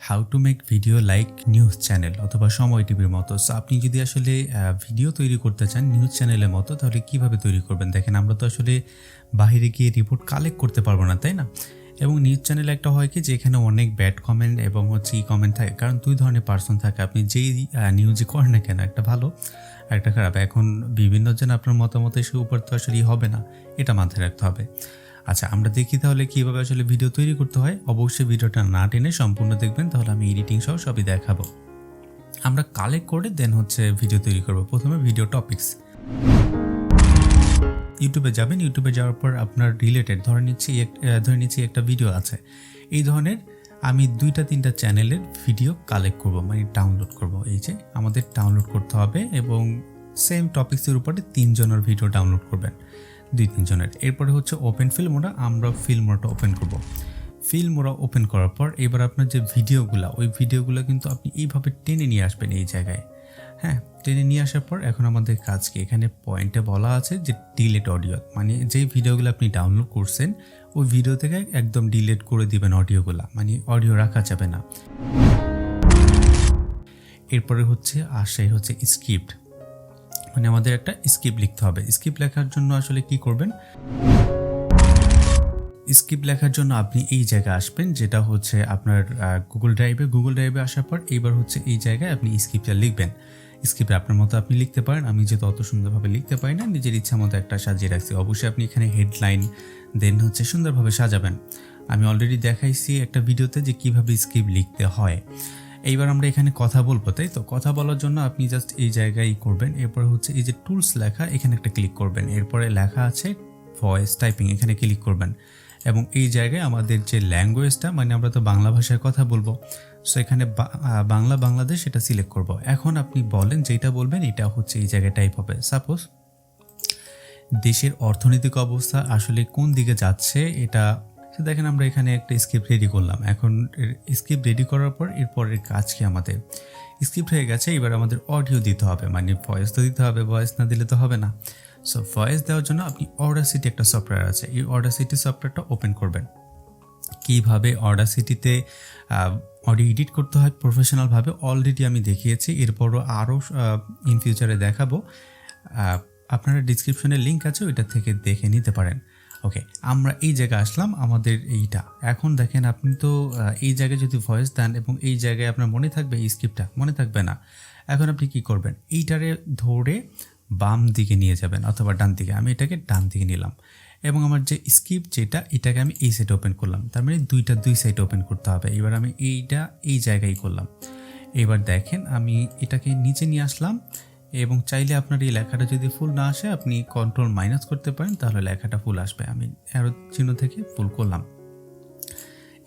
How to make video like news channel অথবা সময় টিভির মতো। সো আপনি যদি আসলে ভিডিও তৈরি করতে চান নিউজ চ্যানেলের মতো, তাহলে কিভাবে তৈরি করবেন? দেখেন, আমরা তো আসলে বাইরে গিয়ে রিপোর্ট কালেক্ট করতে পারবো না, তাই না? এবং নিউজ চ্যানেলে একটা হয় কি যে এখানে অনেক ব্যাড কমেন্ট এবং ই কমেন্ট থাকে, কারণ দুই ধরনের পার্সন থাকে। আপনি যেই নিউজই করেন না কেন, একটা ভালো আর একটা খারাপ। এখন বিভিন্ন জন আপনার মতামত এসে উপর তো আসলে হবে না, এটা মাথায় রাখতে হবে। আচ্ছা, আমরা দেখি তাহলে কীভাবে আসলে ভিডিও তৈরি করতে হয়। অবশ্যই ভিডিওটা না টেনে সম্পূর্ণ দেখবেন, তাহলে আমি এডিটিং সহ সবই দেখাবো। আমরা কালেক্ট করে দেন ভিডিও তৈরি করব। প্রথমে ভিডিও টপিকস, ইউটিউবে যাবেন। ইউটিউবে যাওয়ার পর আপনার রিলেটেড ধরে নিচ্ছি একটা ভিডিও আছে। এই ধরনের আমি 2-3টা চ্যানেলের ভিডিও কালেক্ট করব, মানে ডাউনলোড করব। এই যে আমাদের ডাউনলোড করতে হবে এবং সেম টপিক্সের উপরে 3 জনের ভিডিও ডাউনলোড করবেন, 2-3 জনের। এরপরে ওপেন ফিল্মোরা, আমরা ফিল্মোরাটা ওপেন করব। ফিল্মোরা ওপেন করার পর এবার আপনার যে ভিডিওগুলো, ওই ভিডিওগুলো কিন্তু আপনি এইভাবে টেনে নিয়ে আসবেন এই জায়গায়। হ্যাঁ, টেনে নিয়ে আসার পর এখন আমাদের কাজ কি, এখানে পয়েন্টে বলা আছে যে ডিলেট অডিও, মানে যেই ভিডিওগুলো আপনি ডাউনলোড করছেন ওই ভিডিও থেকে একদম ডিলেট করে দিবেন অডিওগুলো, মানে অডিও রাখা যাবে না। এরপরে স্ক্রিপ্ট, মানে আমাদের একটা স্ক্রিপ্ট লিখতে হবে। স্ক্রিপ্ট লেখার জন্য আসলে কি করবেন, স্ক্রিপ্ট লেখার জন্য আপনি এই জায়গায় আসবেন, যেটা আপনার গুগল ড্রাইভে আসার পর এবার এই জায়গায় আপনি স্ক্রিপ্টটা লিখবেন। স্ক্রিপ্ট আপনার মতো আপনি লিখতে পারেন, আমি যেহেতু অত সুন্দরভাবে লিখতে পারি না, নিজের ইচ্ছা মতো একটা সাজিয়ে রাখছি। অবশ্যই আপনি এখানে হেডলাইন দেন সুন্দরভাবে সাজাবেন। আমি অলরেডি দেখাইছি একটা ভিডিওতে যে কিভাবে স্ক্রিপ্ট লিখতে হয়। এইবার আমরা এখানে কথা বলবো, তাই তো? কথা বলার জন্য আপনি জাস্ট এই জায়গায় করবেন। এরপর এই যে টুলস লেখা, এখানে একটা ক্লিক করবেন। এরপরে লেখা আছে ভয়েস টাইপিং, এখানে ক্লিক করবেন এবং এই জায়গায় আমাদের যে ল্যাঙ্গুয়েজটা, মানে আমরা তো বাংলা ভাষায় কথা বলবো, সো এখানে বাংলাদেশ এটা সিলেক্ট করব। এখন আপনি বলেন যেটা বলবেন, এটা এই জায়গায় টাইপ হবে। সাপোজ দেশের অর্থনৈতিক অবস্থা আসলে কোন দিকে যাচ্ছে, এটা দেখেন। আমরা এখানে একটা স্ক্রিপ্ট রেডি করলাম। এখন স্ক্রিপ্ট রেডি করার পর এরপরের কাজ কি, আমাদের স্ক্রিপ্ট হয়ে গেছে। এবার আমাদের অডিও দিতে হবে, মানে ভয়েস তো দিতে হবে, ভয়েস না দিলে তো হবে না। সো ভয়েস দেওয়ার জন্য আপনি অডাসিটি একটা সফটওয়্যার আছে, এই অডাসিটি সফটওয়্যারটা ওপেন করবেন। কীভাবে অডাসিটিতে অডিও এডিট করতে হয় প্রফেশনালভাবে অলরেডি আমি দেখিয়েছি, এরপরও আরও ইন ফিউচারে দেখাবো। আপনারা ডিসক্রিপশনে লিঙ্ক আছে, ওইটা থেকে দেখে নিতে পারেন। ওকে, আমরা এই জায়গায় আসলাম, আমাদের এইটা। এখন দেখেন, আপনি তো এই জায়গায় যদি ভয়েস দেন এবং এই জায়গায় আপনার মনে থাকবে, এই স্ক্রিপ্টটা মনে থাকবে না। এখন আপনি কি করবেন, এইটারে ধরে বাম দিকে নিয়ে যাবেন অথবা ডান দিকে। আমি এটাকে ডান দিকে নিলাম এবং আমার যে স্ক্রিপ্ট যেটা, এটাকে আমি এই সাইডে ওপেন করলাম। তার মানে দুই সাইডে ওপেন করতে হবে। এবার আমি এইটা এই জায়গায় করলাম। এবার দেখেন, আমি এটাকে নিচে নিয়ে আসলাম এবং চাইলে আপনার এই লেখাটা যদি ফুল না আসে, আপনি কন্ট্রোল মাইনাস করতে পারেন, তাহলে লেখাটা ফুল আসবে। আমি অ্যারো চিহ্ন থেকে ফুল করলাম।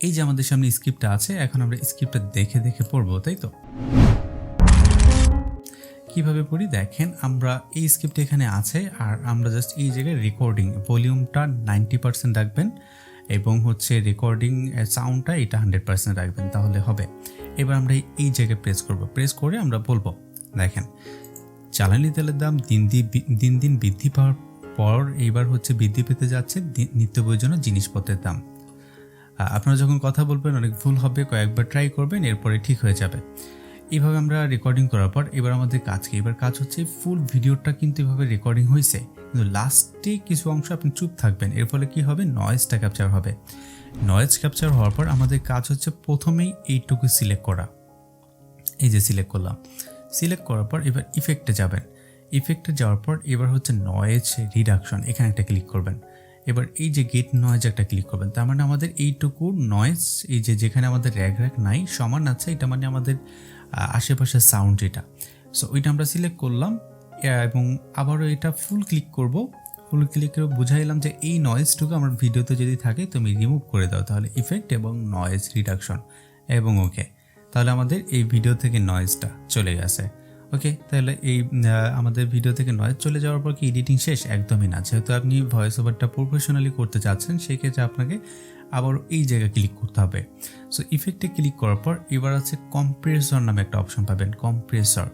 এই যে আমাদের সামনে স্ক্রিপ্টটা আছে, এখন আমরা স্ক্রিপ্টটা দেখে দেখে পড়বো, তাই তো? কিভাবে পড়ি দেখেন, আমরা এই স্ক্রিপ্ট এখানে আছে আর আমরা জাস্ট এই জায়গায় রেকর্ডিং ভলিউমটা 90% রাখবেন এবং রেকর্ডিং সাউন্ডটা এটা 100% রাখবেন, তাহলে হবে। এবার আমরা এই জায়গায় প্রেস করে আমরা বলবো, দেখেন, জ্বালানি তেলের দাম দিন দিন বৃদ্ধি পাওয়ার পর এইবার বৃদ্ধি পেতে যাচ্ছে নিত্য প্রয়োজনীয় জিনিসপত্রের দাম। আপনারা যখন কথা বলবেন অনেক ভুল হবে, কয়েকবার ট্রাই করবেন, এরপরে ঠিক হয়ে যাবে। এইভাবে আমরা রেকর্ডিং করার পর এবার আমাদের কাজ কি, এবার কাজ ফুল ভিডিওটা কিন্তু এভাবে রেকর্ডিং হয়েছে, কিন্তু লাস্টে কিছু অংশ আপনি চুপ থাকবেন। এর ফলে কি হবে, নয়েজটা ক্যাপচার হবে। নয়েজ ক্যাপচার হওয়ার পর আমাদের কাজ প্রথমেই এইটুকু সিলেক্ট করা। এই যে সিলেক্ট করলাম, সিলেক্ট করার পর এবার ইফেক্টে যাবেন। ইফেক্টে যাওয়ার পর এবার নয়েজ রিডাকশন, এখানে একটা ক্লিক করবেন। এবার এই যে গেট নয়েজ একটা ক্লিক করবেন। তার মানে আমাদের এইটুকু নয়েজ, এই যে যেখানে আমাদের র্যাগ নাই, সমান আছে, এটা মানে আমাদের আশেপাশের সাউন্ড এটা। সো ওইটা আমরা সিলেক্ট করলাম এবং আবারও এটা ফুল ক্লিক করব। ফুল ক্লিক করে বুঝাইলাম যে এই নয়েজটুকু আমার ভিডিওতে যদি থাকে তুমি রিমুভ করে দাও, তাহলে ইফেক্ট এবং নয়েজ রিডাকশন এবং ওকে, তাহলে আমাদের এই ভিডিও থেকে নয়েজটা চলে গেছে। ওকে, তাহলে এই আমাদের ভিডিও থেকে নয়েজ চলে যাওয়ার পর কি এডিটিং শেষ? একদমই না। যেহেতু আপনি ভয়েস ওভারটা প্রফেশনালি করতে চাচ্ছেন, সেই ক্ষেত্রে আপনাকে আবার এই জায়গায় ক্লিক করতে হবে। সো ইফেক্টে ক্লিক করার পর এবার কম্প্রেসর নামে একটা অপশন পাবেন, কম্প্রেসর,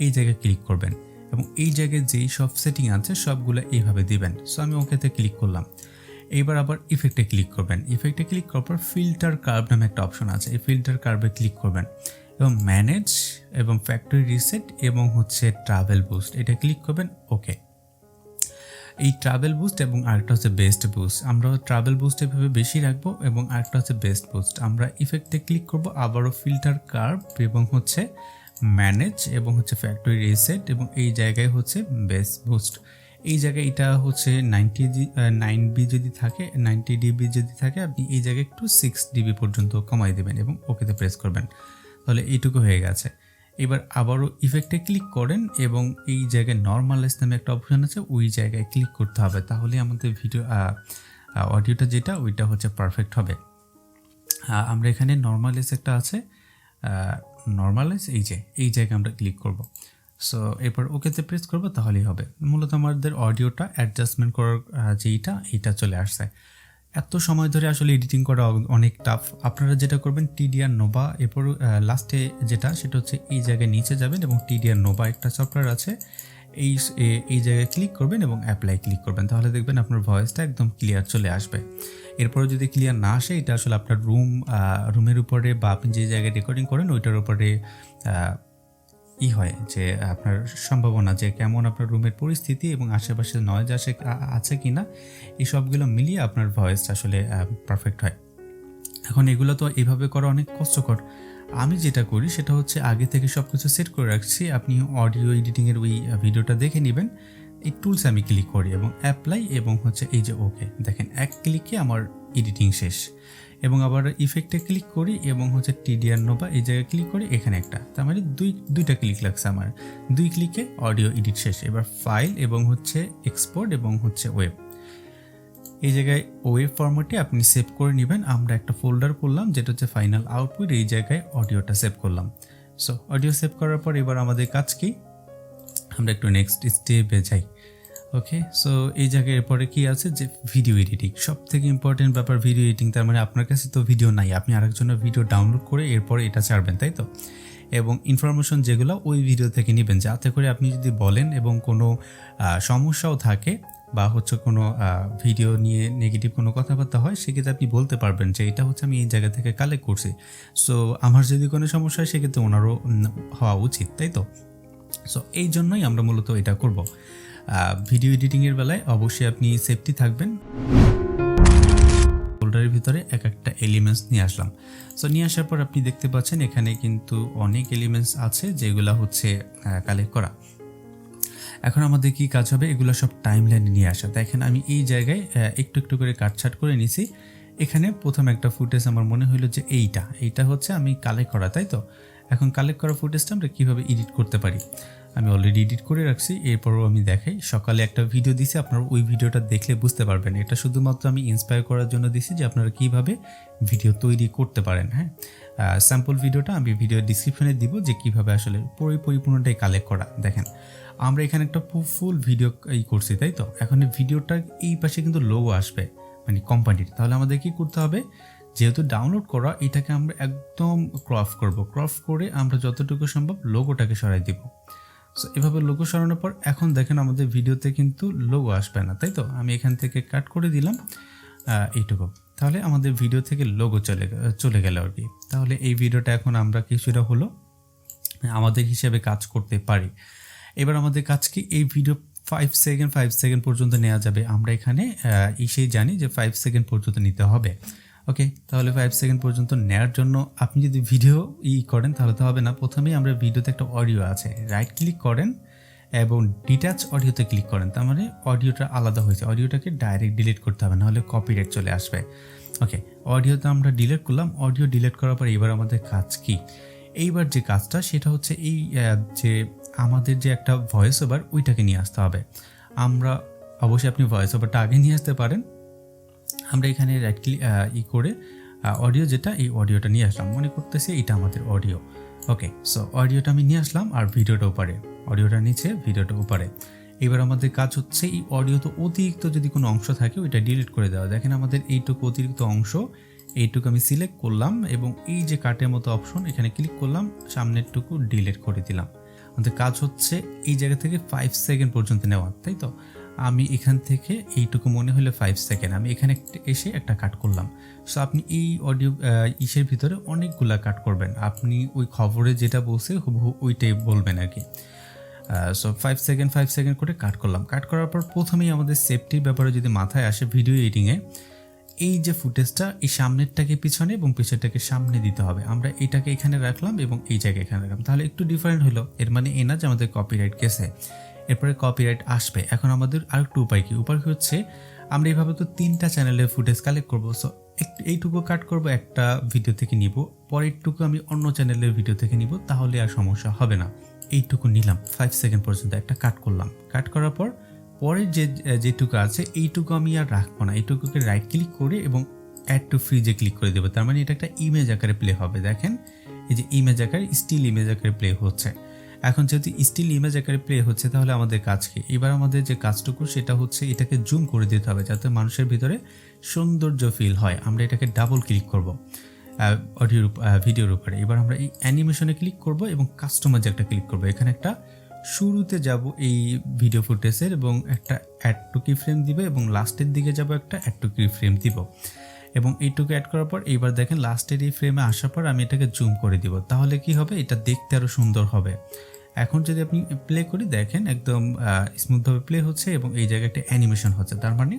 এই জায়গায় ক্লিক করবেন এবং এই জায়গায় যেই সব সেটিং আছে সবগুলো এইভাবে দিবেন। সো আমি ওকেতে ক্লিক করলাম। এইবার আবার ইফেক্টে ক্লিক করবেন। ইফেক্টে ক্লিক করার পর ফিল্টার কার্ভ নামে একটা অপশন আছে, এই ফিল্টার কার্ভে ক্লিক করবেন এবং ম্যানেজ এবং ফ্যাক্টরি রিসেট এবং হচ্ছে ট্রাভেল বুস্ট এটা ক্লিক করবেন। ওকে, এই ট্রাভেল বুস্ট এবং আরেকটা হচ্ছে বেস্ট বুস্ট, আমরা ট্রাভেল বুস্ট এভাবে বেশি রাখবো এবং আরেকটা হচ্ছে বেস্ট বুস্ট। আমরা ইফেক্টে ক্লিক করব, আবারও ফিল্টার কার্ভ এবং হচ্ছে ম্যানেজ এবং হচ্ছে ফ্যাক্টরি রিসেট এবং এই জায়গায় হচ্ছে বেস্ট বুস্ট। এই জায়গায় এটা হচ্ছে 9 বি যদি থাকে, 90 ডিবি যদি থাকে, আপনি এই জায়গায় একটু 6 ডিবি পর্যন্ত কমাই দেবেন এবং ওকেতে প্রেস করবেন, তাহলে এইটুকু হয়ে গেছে। এবার আবারও ইফেক্টে ক্লিক করেন এবং এই জায়গায় নর্মালাইজ নামে একটা অপশন আছে, ওই জায়গায় ক্লিক করতে হবে, তাহলে আমাদের ভিডিও অডিওটা যেটা ওইটা হচ্ছে পারফেক্ট হবে। আমরা এখানে নর্মালাইজ একটা আছে, নর্মালাইজ এই জায়গায় আমরা ক্লিক করব। সো এরপর ওকেতে প্রেস করব, তাহলেই হবে। মূলত আমাদের অডিওটা অ্যাডজাস্টমেন্ট করার এইটা চলে আসছে। এত সময় ধরে আসলে এডিটিং করা অনেক টাফ। আপনারা যেটা করবেন টিডিআর নোভা, এরপর লাস্টে সেটা হচ্ছে এই জায়গায় নিচে যাবেন এবং টিডিআর নোভা একটা সফটওয়্যার আছে, এই জায়গায় ক্লিক করবেন এবং অ্যাপ্লাই ক্লিক করবেন, তাহলে দেখবেন আপনার ভয়েসটা একদম ক্লিয়ার চলে আসবে। এরপরে যদি ক্লিয়ার না আসে, এটা আসলে আপনার রুমের উপরে বা আপনি যে জায়গায় রেকর্ডিং করেন ওইটার উপরে হয় যে আপনার সম্ভাবনা যে কেমন আপনার রুমের পরিস্থিতি এবং আশেপাশে নয়েজ আছে কিনা, এই সবগুলো মিলিয়ে আপনার ভয়েসটা আসলে পারফেক্ট হয়। এখন এগুলো তো এইভাবে করা অনেক কষ্টকর। আমি যেটা করি সেটা হচ্ছে আগে থেকে সব কিছু সেট করে রাখছি। আপনি অডিও এডিটিংয়ের ওই ভিডিওটা দেখে নেবেন, এই টুলসে আমি ক্লিক করি এবং অ্যাপ্লাই এবং হচ্ছে এই যে ওকে, দেখেন এক ক্লিকে আমার এডিটিং শেষ। এবং আবার ইফেক্টে ক্লিক করি এবং হচ্ছে টিডিআর নোভা এই জায়গায় ক্লিক করি, এখানে একটা, তার মানে দুইটা ক্লিক লাগছে আমার, 2 ক্লিকে অডিও এডিট শেষ। এবার ফাইল এবং হচ্ছে এক্সপোর্ট এবং হচ্ছে ওয়েব, এই জায়গায় ওয়েব ফরম্যাটে আপনি সেভ করে নেবেন। আমরা একটা ফোল্ডার করলাম যেটা হচ্ছে ফাইনাল আউটপুট, এই জায়গায় অডিওটা সেভ করলাম। সো অডিও সেভ করার পর এবার আমাদের কাজ কি, আমরা একটু নেক্সট স্টেপে যাই। ওকে, সো এই জায়গায় এরপরে কি আছে যে ভিডিও এডিটিং, সব থেকে ইম্পর্টেন্ট ব্যাপার ভিডিও এডিটিং। তার মানে আপনার কাছে তো ভিডিও নাই, আপনি আরেকজনের ভিডিও ডাউনলোড করে এরপরে এটা ছাড়বেন, তাই তো? এবং ইনফরমেশন যেগুলো ওই ভিডিও থেকে নেবেন, যাতে করে আপনি যদি বলেন এবং কোনো সমস্যাও থাকে বা হচ্ছে কোনো ভিডিও নিয়ে নেগেটিভ কোনো কথাবার্তা হয়, সেক্ষেত্রে আপনি বলতে পারবেন যে এটা হচ্ছে আমি এই জায়গা থেকে কালেক্ট করছি। সো আমার যদি কোনো সমস্যা হয় সেক্ষেত্রে ওনারও হওয়া উচিত, তাই তো? সো এই জন্যই আমরা মূলত এটা করব। ভিডিও এডিটিংয়ের বেলায় অবশ্যই আপনি সেফটি থাকবেন। ফোল্ডারের ভিতরে এক একটা এলিমেন্টস নিয়ে আসলাম। সো নিয়ে আসার পর আপনি দেখতে পাচ্ছেন এখানে কিন্তু অনেক এলিমেন্টস আছে যেগুলো হচ্ছে কালেক্ট করা। এখন আমাদের কি কাজ হবে, এগুলো সব টাইমলাইনে নিয়ে আসা। দেখেন আমি এই জায়গায় একটু একটু করে কাটছাট করে নিছি। এখানে প্রথম একটা ফুটেজ আমার মনে হলো যে এইটা হচ্ছে আমি কালেক্ট করা, তাই তো? এখন কালেক্ট করা ফুটেজটা আমরা কীভাবে এডিট করতে পারি, আমি অলরেডি এডিট করে রাখছি। এরপরও আমি দেখাই, সকালে একটা ভিডিও দিছি, আপনারা ওই ভিডিওটা দেখলে বুঝতে পারবেন। এটা শুধুমাত্র আমি ইন্সপায়ার করার জন্য দিছি যে আপনারা কীভাবে ভিডিও তৈরি করতে পারেন। হ্যাঁ, স্যাম্পল ভিডিওটা আমি ভিডিও ডিসক্রিপশনে দিব যে কীভাবে আসলে পরিপূর্ণটাই কালেক্ট করা। দেখেন আমরা এখানে একটা ফুল ভিডিও করছি, তাই তো? এখন এই ভিডিওটার এই পাশে কিন্তু লোগো আসবে, মানে কোম্পানির। তাহলে আমাদের কি করতে হবে, যেহেতু ডাউনলোড করা, এটাকে আমরা একদম ক্রপ করব। ক্রপ করে আমরা যতটুকু সম্ভব লোগোটাকে সরাই দিব। সো এভাবে লোগো সরানোর পর এখন দেখেন আমাদের ভিডিওতে কিন্তু লোগো আসবে না, তাই তো? আমি এখান থেকে কাট করে দিলাম এইটুকু, তাহলে আমাদের ভিডিও থেকে লোগো চলে গেল আর কি। তাহলে এই ভিডিওটা এখন আমরা কিছুটা হলো আমাদের হিসেবে কাজ করতে পারি। এবার আমাদের কাজ কি, এই ভিডিও 5 সেকেন্ড পর্যন্ত নেওয়া যাবে। আমরা এখানে জানি যে 5 সেকেন্ড পর্যন্ত নিতে হবে। ওকে, তাহলে 5 সেকেন্ড পর্যন্ত নেওয়ার জন্য আপনি যদি ভিডিও করেন তাহলে তো হবে না। প্রথমেই আমরা ভিডিওতে একটা অডিও আছে, রাইট ক্লিক করেন এবং ডিট্যাচ অডিওতে ক্লিক করেন, তার মানে অডিওটা আলাদা হয়েছে। অডিওটাকে ডাইরেক্ট ডিলিট করতে হবে, নাহলে কপিরাইট চলে আসবে। ওকে, অডিওতে আমরা ডিলিট করলাম। অডিও ডিলিট করার পর এবার আমাদের কাজ কি, এইবার যে কাজটা সেটা হচ্ছে যে আমাদের যে একটা ভয়েস ওভার ওইটাকে নিয়ে আসতে হবে। আমরা অবশ্যই আপনি ভয়েস ওভারটা আগে নিয়ে আসতে পারেন। আমরা এখানে রাইট ক্লিক করে অডিও যেটা, এই অডিওটা নিয়ে আসলাম, মনে করতেছি এটা আমাদের অডিও। ওকে, সো অডিওটা আমি নিয়ে আসলাম আর ভিডিওটা উপরে, অডিওটা নিচে ভিডিওটা উপরে। এবার আমাদের কাজ হচ্ছে এই অডিওতে অতিরিক্ত যদি কোনো অংশ থাকে ওইটা ডিলিট করে দেওয়া। দেখেন আমাদের এইটুকু অতিরিক্ত অংশ, এইটুকু আমি সিলেক্ট করলাম এবং এই যে কাটের মতো অপশন এখানে ক্লিক করলাম, সামনেরটুকু ডিলিট করে দিলাম। আমাদের কাজ হচ্ছে এই জায়গা থেকে 5 সেকেন্ড পর্যন্ত নেওয়া, তাই তো? আমি এখান থেকে এইটুকু মনে হলো 5 সেকেন্ড, আমি এখানে এসে একটা কাট করলাম। সো আপনি এই অডিও ইসের ভিতরে অনেকগুলা কাট করবেন, আপনি ওই খবরে যেটা বলছে হুবহু ওইটাই বলবেন আর কি। সো 5 সেকেন্ড করে কাট করলাম। কাট করার পর প্রথমেই আমাদের সেফটির ব্যাপারে যদি মাথায় আসে, ভিডিও এডিটিংয়ে এই যে ফুটেজটা এই সামনেরটাকে পিছনে এবং পিছনেরটাকে সামনে দিতে হবে। আমরা এটাকে এখানে রাখলাম এবং এই জায়গায় এখানে রাখলাম, তাহলে একটু ডিফারেন্ট হলো। এর মানে এ না যে আমাদের কপিরাইট গেছে, এরপরে কপিরাইট আসবে। এখন আমাদের আরেকটু উপায় কি হচ্ছে, আমরা এইভাবে তো 3টা চ্যানেলের ফুটেজ কালেক্ট করবো। সো একটু এইটুকু কাট করব, একটা ভিডিও থেকে নিব, পরেরটুকু আমি অন্য চ্যানেলের ভিডিও থেকে নিব, তাহলে আর সমস্যা হবে না। এইটুকু নিলাম 5 সেকেন্ড পর্যন্ত একটা কাট করলাম। কাট করার পর পরের যেটুকু আছে এইটুকু আমি আর রাখবো না, এইটুকুকে রাইট ক্লিক করে এবং অ্যাড টু ফ্রিজে ক্লিক করে দেবো। তার মানে এটা একটা ইমেজ আকারে প্লে হবে। দেখেন এই যে ইমেজ আকারে, স্টিল ইমেজ আকারে প্লে হচ্ছে। এখন যেহেতু স্টিল ইমেজ আকারে প্লে হচ্ছে, তাহলে আমাদের কাজ কি? এবার আমাদের যে কাজটুকু সেটা হচ্ছে এটাকে জুম করে দিতে হবে যাতে মানুষের ভিতরে সৌন্দর্য ফিল হয়। আমরা এটাকে ডাবল ক্লিক করব ভিডিওর উপরে। এবার আমরা এই অ্যানিমেশনে ক্লিক করব এবং কাস্টমাইজে একটা ক্লিক করব। এখানে একটা শুরুতে যাব এই ভিডিও ফুটেজের এবং একটা অ্যাড টু কি ফ্রেম দিবে এবং লাস্টের দিকে যাব একটা অ্যাড টু কি ফ্রেম দিব এবং এইটুকু অ্যাড করার পর এইবার দেখেন লাস্টের এই ফ্রেমে আসার পর আমি এটাকে জুম করে দিব। তাহলে কি হবে, এটা দেখতে আরও সুন্দর হবে। এখন যদি আপনি প্লে করি, দেখেন একদম স্মুথভাবে প্লে হচ্ছে এবং এই জায়গায় একটা অ্যানিমেশন হচ্ছে, তার মানে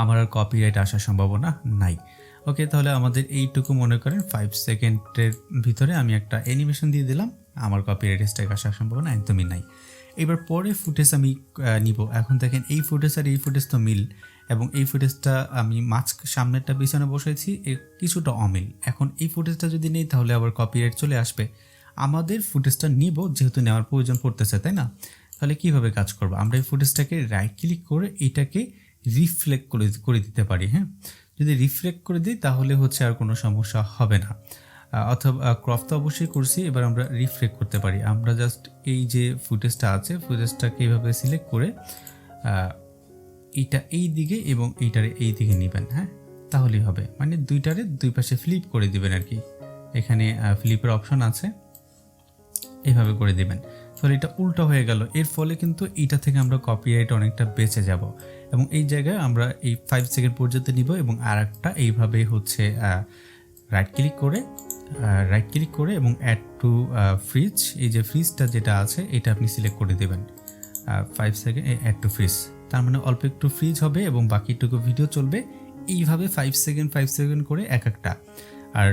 আমার আর কপিরাইট আসার সম্ভাবনা নাই। ওকে, তাহলে আমাদের এইটুকু মনে করেন 5 সেকেন্ডের ভিতরে আমি একটা অ্যানিমেশন দিয়ে দিলাম, আমার কপিরাইট স্ট্রাইক আসার সম্ভাবনা একদমই নাই। এবার পরে ফুটেজ আমি নিব। এখন দেখেন এই ফুটেজ আর এই ফুটেজ তো মিল, এবং এই ফুটেজটা আমি সামনেরটা পিছনে বসাইছি, কিছুটা অমিল। এখন এই ফুটেজটা যদি নেই তাহলে আবার কপিরাইট চলে আসবে। আমাদের ফুটেজটা নিব যেহেতু নেওয়ার প্রয়োজন পড়তেছে, তাই না? তাহলে কিভাবে কাজ করবো, আমরা এই ফুটেজটাকে রাইট ক্লিক করে এটাকে রিফ্লেক্ট করে দিতে পারি। হ্যাঁ, যদি রিফ্লেক্ট করে দিই তাহলে হচ্ছে আর কোনো সমস্যা হবে না। অথবা ক্রপ তো অবশ্যই করছি, এবার আমরা রিফ্লেক্ট করতে পারি। আমরা জাস্ট এই যে ফুটেজটা আছে ফুটেজটাকে এইভাবে সিলেক্ট করে এইটা এই দিকে এবং এইটারে এই দিকে নেবেন। হ্যাঁ, তাহলেই হবে, মানে দুইটারে দুই পাশে ফ্লিপ করে দিবেন আর কি। এখানে ফ্লিপের অপশন আছে, এইভাবে করে দিবেন। তাহলে এটা উল্টো হয়ে গেল, এর ফলে কিন্তু এইটা থেকে আমরা কপিরাইট অনেকটা বেঁচে যাব। এবং এই জায়গায় আমরা এই 5 সেকেন্ড পর্যন্ত নিব এবং আর একটা এইভাবে হচ্ছে রাইট ক্লিক করে এবং অ্যাড টু ফ্রিজ, এই যে ফ্রিজটা যেটা আছে এটা আপনি সিলেক্ট করে দেবেন। 5 সেকেন্ড অ্যাড টু ফ্রিজ, তার মানে অল্প একটু ফ্রিজ হবে এবং বাকিটুকু ভিডিও চলবে। এইভাবে 5 সেকেন্ড করে এক একটা। আর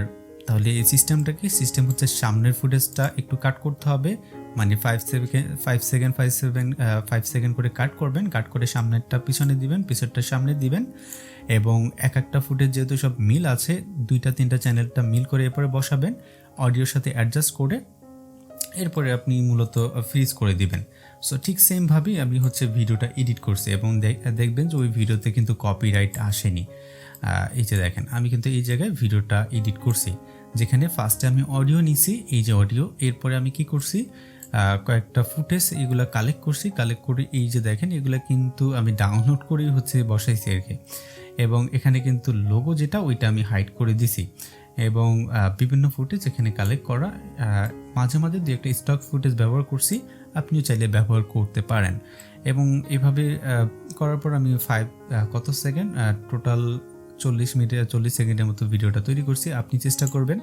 তাহলে এই সিস্টেম হচ্ছে সামনের ফুটেজটা একটু কাট করতে হবে, মানে 5 সেকেন্ড করে কাট করবেন, কাট করে সামনেরটা পিছনে দিবেন, পিছনেরটা সামনে দিবেন এবং এক একটা ফুটেজ যেহেতু সব মিল আছে 2-3টা চ্যানেলটা মিল করে এরপরে বসাবেন অডিওর সাথে অ্যাডজাস্ট করে, এরপরে আপনি মূলত ফ্রিজ করে দিবেন। সো ঠিক সেমভাবেই আমি হচ্ছে ভিডিওটা এডিট করছি এবং দেখবেন যে ওই ভিডিওতে কিন্তু কপিরাইট আসেনি। এই যে দেখেন আমি কিন্তু এই জায়গায় ভিডিওটা এডিট করছি, যেখানে ফার্স্টে আমি অডিও নিছি, এই যে অডিও, এরপরে আমি কি করছি কয়েকটা ফুটেজ এগুলো কালেক্ট করে এই যে দেখেন এগুলো কিন্তু আমি ডাউনলোড করেই হচ্ছে বসাইছি আর কি। এবং এখানে কিন্তু লোগো যেটা ওইটা আমি হাইড করে দিছি এবং বিভিন্ন ফুটেজ এখানে কালেক্ট করা, মাঝে মাঝে দু একটা স্টক ফুটেজ ব্যবহার করছি, আপনিও চাইলে ব্যবহার করতে পারেন। এবং এভাবে করার পর আমি কত সেকেন্ড টোটাল 40 সেকেন্ডের মতো ভিডিওটা তৈরি করছি। আপনি চেষ্টা করবেন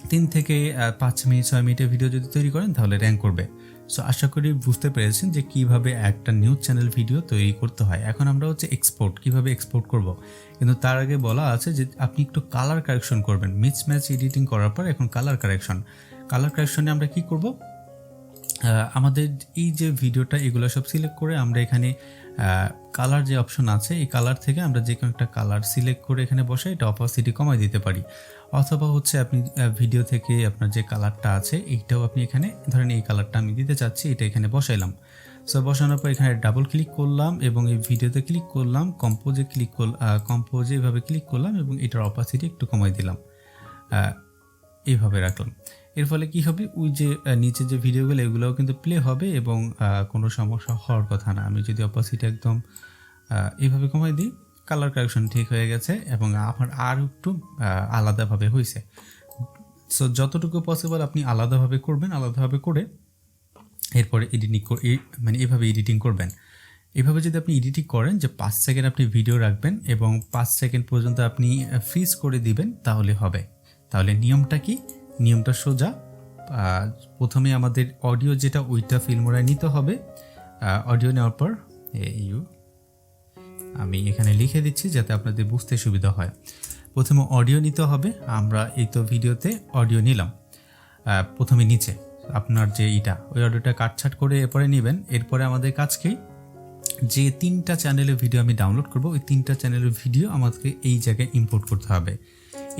3 থেকে 5 মিনিট 6 মিনিটের ভিডিও যদি তৈরি করেন তাহলে র্যাঙ্ক করবে। সো আশা করি বুঝতে পেরেছেন যে কিভাবে একটা নিউজ চ্যানেল ভিডিও তৈরি করতে হয়। এখন আমরা হচ্ছে কিভাবে এক্সপোর্ট করব, কিন্তু তার আগে বলা আছে যে আপনি একটু কালার কারেকশন করবেন। মিসম্যাচ এডিটিং করার পর এখন কালার কারেকশনে আমরা কি করব, আমাদের এই যে ভিডিওটা এগুলো সব সিলেক্ট করে আমরা এখানে কালার যে অপশন আছে এই কালার থেকে আমরা যে কোনো একটা কালার সিলেক্ট করে এখানে বসে এটা অপাসিটি কমাই দিতে পারি। অথবা হচ্ছে আপনি ভিডিও থেকে আপনার যে কালারটা আছে এইটাও আপনি এখানে ধরেন এই কালারটা আমি দিতে চাচ্ছি, এটা এখানে বসাইলাম। সো বসানোর পর এখানে ডাবল ক্লিক করলাম এবং এই ভিডিওতে ক্লিক করলাম, কম্পোজে এভাবে ক্লিক করলাম এবং এটার অপাসিটি একটু কমাই দিলাম, এইভাবে রাখলাম। এর ফলে কি হবে, ওই যে নিচে যে ভিডিওগুলো এগুলোও কিন্তু প্লে হবে এবং কোনো সমস্যা হওয়ার কথা না। আমি যদি অপাসিটি একদম এইভাবে কমাই দিই, কালার কারেকশন ঠিক হয়ে গেছে এবং আমার আর একটু আলাদাভাবে হয়েছে। সো যতটুকু পসিবল আপনি আলাদাভাবে করবেন, আলাদাভাবে করে এরপরে মানে এভাবে এডিটিং করবেন। এভাবে যদি আপনি এডিটিং করেন যে 5 সেকেন্ড আপনি ভিডিও রাখবেন এবং 5 সেকেন্ড পর্যন্ত আপনি ফ্রিজ করে দিবেন, তাহলে হবে। তাহলে নিয়মটা কি? নিয়মটা সোজা। প্রথমে আমাদের অডিও যেটা ওইটা ফিল্মোরায় নিতে হবে। অডিও নেওয়ার পর আমি এখানে লিখে দিচ্ছি যাতে আপনাদের বুঝতে সুবিধা হয়। প্রথমে অডিও নিতে হবে। আমরা এই তো ভিডিওতে অডিও নিলাম। প্রথমে নিচে আপনার যে ওই অডিওটা কাটছাট করে এরপরে নেবেন। এরপরে আমাদের কাজ কি, যে 3টা চ্যানেলের ভিডিও আমি ডাউনলোড করব, ওই 3টা চ্যানেলের ভিডিও আমাকে এই জায়গায় ইম্পোর্ট করতে হবে।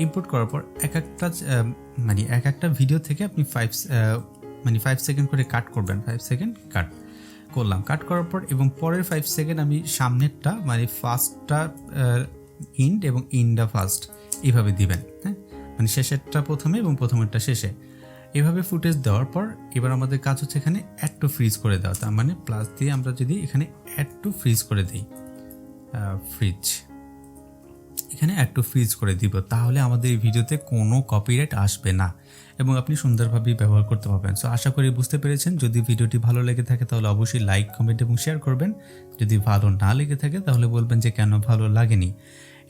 ইম্পোর্ট করার পর এক একটা ভিডিও থেকে আপনি 5 সেকেন্ড করে কাট করবেন। 5 সেকেন্ড কাট করলাম। কাট করার পর এবং পরের 5 সেকেন্ড আমি সামনেরটা মানে ফার্স্টটা ইন্ড এবং ইন্ডটা ফার্স্ট এইভাবে দিবেন। হ্যাঁ, মানে শেষেরটা প্রথমে এবং প্রথমেরটা শেষে, এভাবে ফুটেজ দেওয়ার পর এবার আমাদের কাজ হচ্ছে এখানে অ্যাড টু ফ্রিজ করে দেওয়া। তার মানে প্লাস দিয়ে আমরা যদি এখানে অ্যাড টু ফ্রিজ করে দিই, এখানে অ্যাড টু ফ্রিজ করে দিব, তাহলে আমাদের এই ভিডিওতে কোনো কপিরাইট আসবে না এবং আপনি সুন্দরভাবেই ব্যবহার করতে পারবেন। সো আশা করি বুঝতে পেরেছেন। যদি ভিডিওটি ভালো লেগে থাকে তাহলে অবশ্যই লাইক, কমেন্ট এবং শেয়ার করবেন। যদি ভালো না লেগে থাকে তাহলে বলবেন যে কেন ভালো লাগেনি।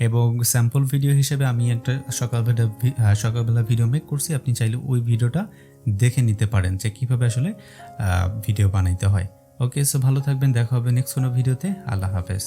এবং স্যাম্পল ভিডিও হিসেবে আমি একটা সকালবেলা ভিডিও মেক করছি, আপনি চাইলে ওই ভিডিওটা দেখে নিতে পারেন যে কীভাবে আসলে ভিডিও বানাইতে হয়। ওকে, সো ভালো থাকবেন, দেখা হবে নেক্সট কোনো ভিডিওতে। আল্লাহ হাফেজ।